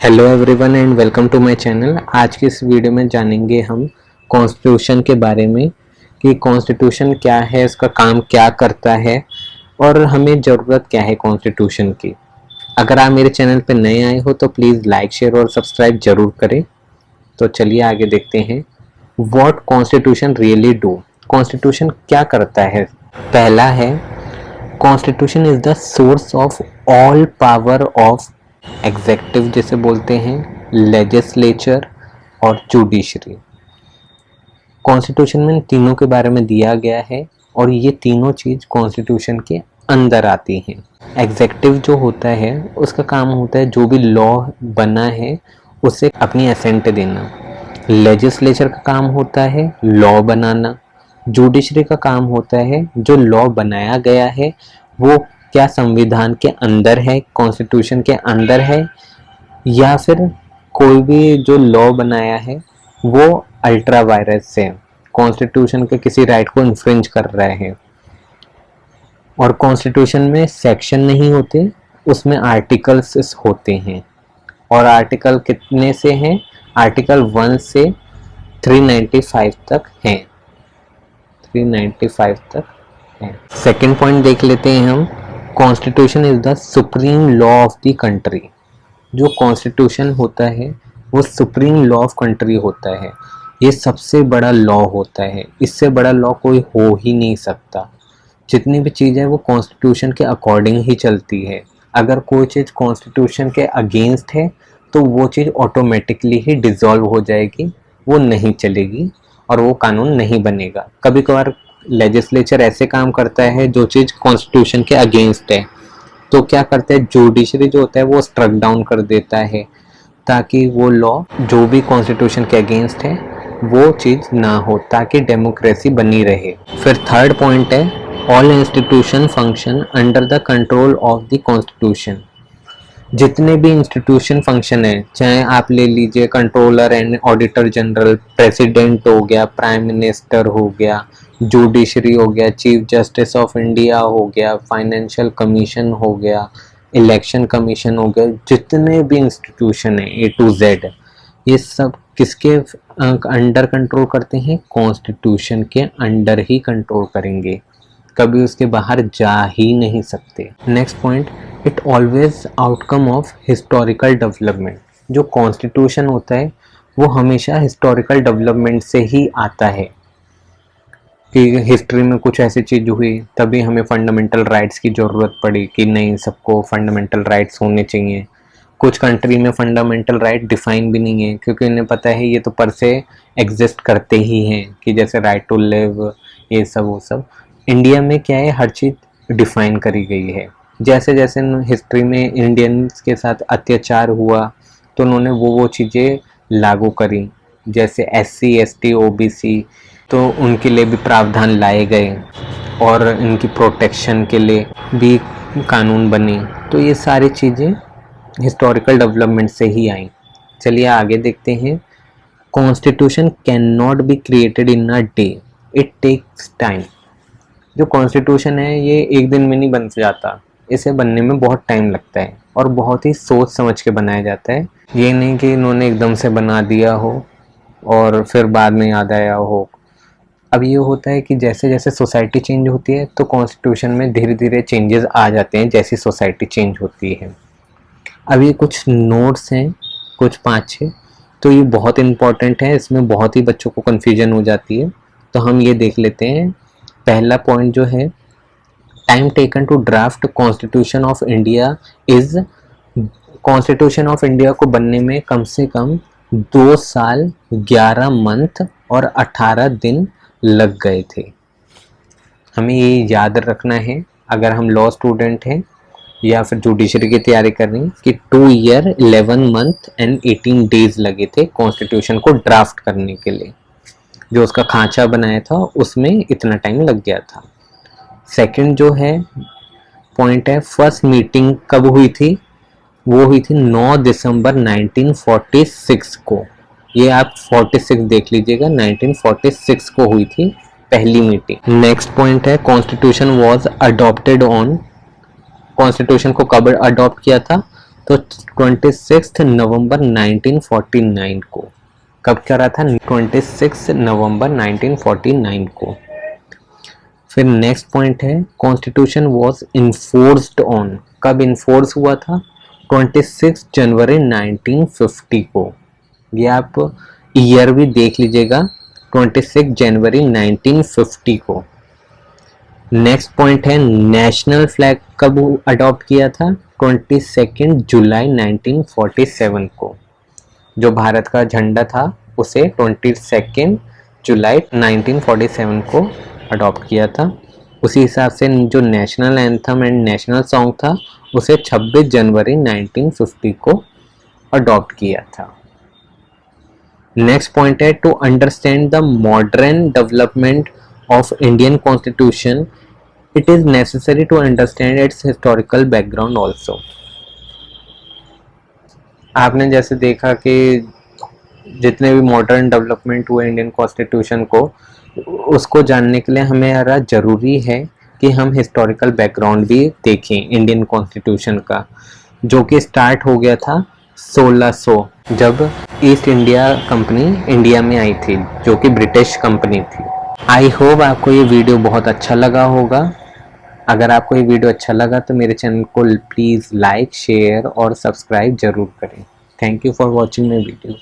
Hello everyone and welcome to my channel. आज की इस वीडियो में जानेंगे हम कॉन्स्टिट्यूशन के बारे में कि कॉन्स्टिट्यूशन क्या है, इसका काम क्या करता है और हमें ज़रूरत क्या है कॉन्स्टिट्यूशन की। अगर आप मेरे चैनल पर नए आए हो तो प्लीज़ लाइक शेयर और सब्सक्राइब ज़रूर करें। तो चलिए आगे देखते हैं what constitution really do. Constitution क्या करता है। पहला है constitution is the source of all power of executive जिसे बोलते हैं, लेजिस्लेचर और जुडिशरी। कॉन्स्टिट्यूशन में इन तीनों के बारे में दिया गया है और ये तीनों चीज़ कॉन्स्टिट्यूशन के अंदर आती हैं। एग्जेक्टिव जो होता है उसका काम होता है जो भी लॉ बना है उसे अपनी असेंट देना। लेजिस्लेचर का काम होता है लॉ बनाना। जुडिशरी का काम होता है जो लॉ बनाया गया है वो क्या संविधान के अंदर है, कॉन्स्टिट्यूशन के अंदर है, या फिर कोई भी जो लॉ बनाया है वो अल्ट्रा वायरस से कॉन्स्टिट्यूशन के किसी राइट को इन्फ्रिंज कर रहे हैं। और कॉन्स्टिट्यूशन में सेक्शन नहीं होते, उसमें आर्टिकल्स होते हैं। और आर्टिकल कितने से हैं? आर्टिकल 1 से 395 तक हैं। 395 तक हैं। सेकेंड पॉइंट देख लेते हैं हम। Constitution is the supreme law of the country. जो कॉन्स्टिट्यूशन होता है वो सुप्रीम लॉ ऑफ कंट्री होता है। ये सबसे बड़ा लॉ होता है, इससे बड़ा लॉ कोई हो ही नहीं सकता। जितनी भी चीज़ है वो कॉन्स्टिट्यूशन के अकॉर्डिंग ही चलती है। अगर कोई चीज़ कॉन्स्टिट्यूशन के अगेंस्ट है तो वो चीज़ ऑटोमेटिकली ही डिसॉल्व हो जाएगी, वो नहीं चलेगी और वो कानून नहीं बनेगा। कभी कभार लेजिस्लेचर ऐसे काम करता है जो चीज़ कॉन्स्टिट्यूशन के अगेंस्ट है तो क्या करता है, जुडिशरी जो होता है वो स्ट्रक डाउन कर देता है ताकि वो लॉ जो भी कॉन्स्टिट्यूशन के अगेंस्ट है वो चीज़ ना हो, ताकि डेमोक्रेसी बनी रहे। फिर थर्ड पॉइंट है all institution function under the control of the constitution. जितने भी इंस्टीट्यूशन फंक्शन है, चाहे आप ले लीजिए controller and auditor general, president हो गया, प्राइम मिनिस्टर हो गया, जुडिशरी हो गया, चीफ जस्टिस ऑफ इंडिया हो गया, फाइनेंशियल कमीशन हो गया, इलेक्शन कमीशन हो गया, जितने भी इंस्टीट्यूशन है A to Z, ये सब किसके अंडर कंट्रोल करते हैं? कॉन्स्टिट्यूशन के अंडर ही कंट्रोल करेंगे, कभी उसके बाहर जा ही नहीं सकते। Next point, it always outcome of historical development. जो कॉन्स्टिट्यूशन होता है वो हमेशा हिस्टोरिकल डेवलपमेंट से ही आता है कि हिस्ट्री में कुछ ऐसी चीज़ हुई तभी हमें फंडामेंटल राइट्स की ज़रूरत पड़ी कि नहीं, सबको फंडामेंटल राइट्स होने चाहिए। कुछ कंट्री में फंडामेंटल राइट डिफाइन भी नहीं है क्योंकि उन्हें पता है ये तो पर से एग्जिस्ट करते ही हैं, कि जैसे राइट टू लिव, ये सब वो सब। इंडिया में क्या है, हर चीज़ डिफाइन करी गई है। जैसे जैसे हिस्ट्री में इंडियंस के साथ अत्याचार हुआ तो उन्होंने वो चीज़ें लागू करी, जैसे SC ST OBC, तो उनके लिए भी प्रावधान लाए गए और इनकी प्रोटेक्शन के लिए भी कानून बने। तो ये सारी चीज़ें हिस्टोरिकल डेवलपमेंट से ही आई। चलिए आगे देखते हैं। Constitution can not be created in a day, it takes time. जो कॉन्स्टिट्यूशन है ये एक दिन में नहीं बन जाता, इसे बनने में बहुत टाइम लगता है और बहुत ही सोच समझ के बनाया जाता है। ये नहीं कि इन्होंने एकदम से बना दिया हो और फिर बाद में याद आया हो। अब ये होता है कि जैसे जैसे सोसाइटी चेंज होती है तो कॉन्स्टिट्यूशन में धीरे धीरे चेंजेस आ जाते हैं जैसी सोसाइटी चेंज होती है। अब ये कुछ नोट्स हैं, कुछ 5-6, तो ये बहुत इम्पॉर्टेंट है, इसमें बहुत ही बच्चों को कन्फ्यूजन हो जाती है। तो हम ये देख लेते हैं। पहला पॉइंट जो है, time taken to draft constitution of India is, constitution of India को बनने में कम से कम 2 साल 11 मंथ और 18 दिन लग गए थे। हमें ये याद रखना है अगर हम लॉ स्टूडेंट हैं या फिर जुडिशरी की तैयारी कर रही हैं कि 2 ईयर 11 मंथ एंड 18 डेज लगे थे कॉन्स्टिट्यूशन को ड्राफ्ट करने के लिए। जो उसका खांचा बनाया था उसमें इतना टाइम लग गया था। सेकंड जो है पॉइंट है, फर्स्ट मीटिंग कब हुई थी? वो हुई थी 9 दिसंबर 1946 को। ये आप 46 देख लीजिएगा, 1946 को हुई थी पहली मीटिंग। नेक्स्ट पॉइंट है, constitution was adopted on, constitution को कब अडॉप्ट किया था? तो 26 नवंबर 1949 को। कब करा था? 26 नवंबर 1949 को। फिर नेक्स्ट पॉइंट है कॉन्स्टिट्यूशन वॉज इन्फोर्स्ड ऑन। कब इन्फोर्स हुआ था? 26 जनवरी 1950 को। ये आप ईयर भी देख लीजिएगा, 26 जनवरी 1950 को। नेक्स्ट पॉइंट है नेशनल फ्लैग कब अडॉप्ट किया था? 22 जुलाई 1947 को। जो भारत का झंडा था उसे 22 जुलाई 1947 को अडॉप्ट किया था। उसी हिसाब से जो national anthem and national song था उसे 26 जनवरी 1950 को अडॉप्ट किया था। नेक्स्ट पॉइंट है to understand the modern development of Indian constitution it is necessary to understand its historical background also. आपने जैसे देखा कि जितने भी मॉडर्न डेवलपमेंट हुए इंडियन कॉन्स्टिट्यूशन को, उसको जानने के लिए हमें यार ज़रूरी है कि हम हिस्टोरिकल बैकग्राउंड भी देखें इंडियन कॉन्स्टिट्यूशन का, जो कि स्टार्ट हो गया था 1600 जब ईस्ट इंडिया कंपनी इंडिया में आई थी, जो कि ब्रिटिश कंपनी थी। आई होप आपको ये वीडियो बहुत अच्छा लगा होगा। अगर आपको ये वीडियो अच्छा लगा तो मेरे चैनल को प्लीज़ लाइक, शेयर और सब्सक्राइब जरूर करें। Thank you for watching my video.